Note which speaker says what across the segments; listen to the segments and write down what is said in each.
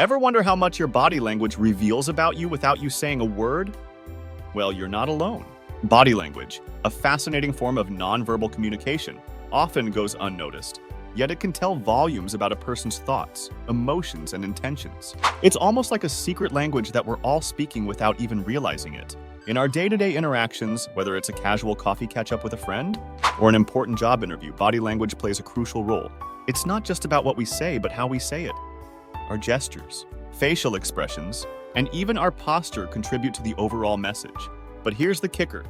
Speaker 1: Ever wonder how much your body language reveals about you without you saying a word? Well, you're not alone. Body language, a fascinating form of nonverbal communication, often goes unnoticed. Yet it can tell volumes about a person's thoughts, emotions, and intentions. It's almost like a secret language that we're all speaking without even realizing it. In our day-to-day interactions, whether it's a casual coffee catch-up with a friend or an important job interview, body language plays a crucial role. It's not just about what we say, but how we say it. Our gestures, facial expressions, and even our posture contribute to the overall message. But here's the kicker.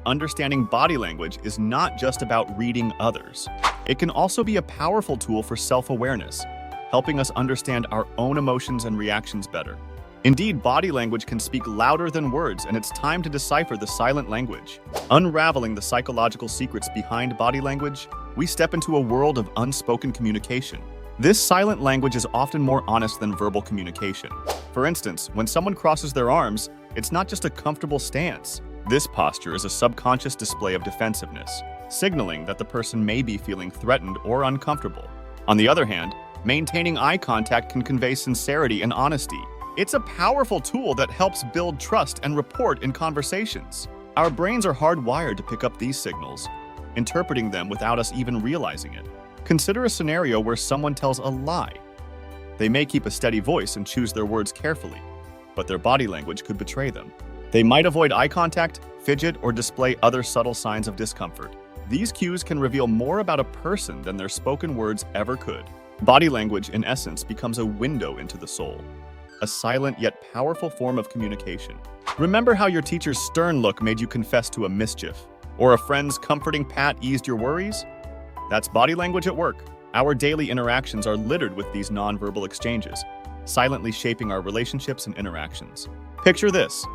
Speaker 1: Understanding body language is not just about reading others. It can also be a powerful tool for self-awareness, helping us understand our own emotions and reactions better. Indeed, body language can speak louder than words, and it's time to decipher the silent language. Unraveling the psychological secrets behind body language, we step into a world of unspoken communication. This silent language is often more honest than verbal communication. For instance, when someone crosses their arms, it's not just a comfortable stance. This posture is a subconscious display of defensiveness, signaling that the person may be feeling threatened or uncomfortable. On the other hand, maintaining eye contact can convey sincerity and honesty. It's a powerful tool that helps build trust and rapport in conversations. Our brains are hardwired to pick up these signals, interpreting them without us even realizing it. Consider a scenario where someone tells a lie. They may keep a steady voice and choose their words carefully, but their body language could betray them. They might avoid eye contact, fidget, or display other subtle signs of discomfort. These cues can reveal more about a person than their spoken words ever could. Body language, in essence, becomes a window into the soul, a silent yet powerful form of communication. Remember how your teacher's stern look made you confess to a mischief, or a friend's comforting pat eased your worries? That's body language at work. Our daily interactions are littered with these nonverbal exchanges, silently shaping our relationships and interactions. Picture this.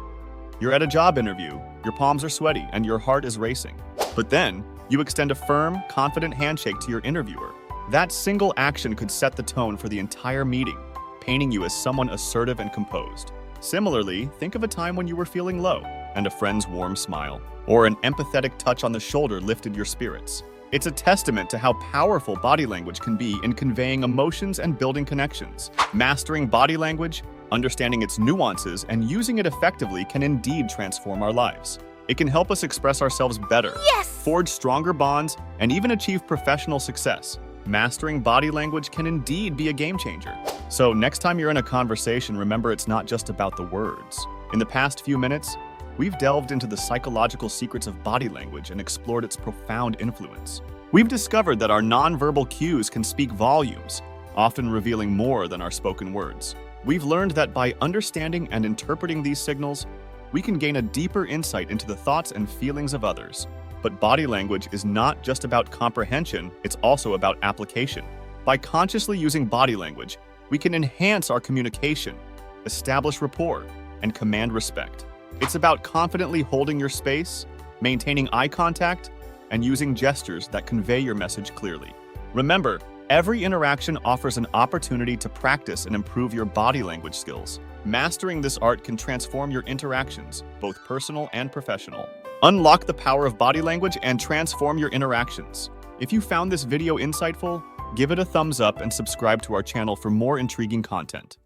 Speaker 1: You're at a job interview, your palms are sweaty, and your heart is racing. But then, you extend a firm, confident handshake to your interviewer. That single action could set the tone for the entire meeting, painting you as someone assertive and composed. Similarly, think of a time when you were feeling low, and a friend's warm smile, or an empathetic touch on the shoulder lifted your spirits. It's a testament to how powerful body language can be in conveying emotions and building connections. Mastering body language, understanding its nuances, and using it effectively can indeed transform our lives. It can help us express ourselves better, forge stronger bonds, and even achieve professional success. Mastering body language can indeed be a game changer. So next time you're in a conversation, remember it's not just about the words. In the past few minutes, we've delved into the psychological secrets of body language and explored its profound influence. We've discovered that our nonverbal cues can speak volumes, often revealing more than our spoken words. We've learned that by understanding and interpreting these signals, we can gain a deeper insight into the thoughts and feelings of others. But body language is not just about comprehension, it's also about application. By consciously using body language, we can enhance our communication, establish rapport, and command respect. It's about confidently holding your space, maintaining eye contact, and using gestures that convey your message clearly. Remember, every interaction offers an opportunity to practice and improve your body language skills. Mastering this art can transform your interactions, both personal and professional. Unlock the power of body language and transform your interactions. If you found this video insightful, give it a thumbs up and subscribe to our channel for more intriguing content.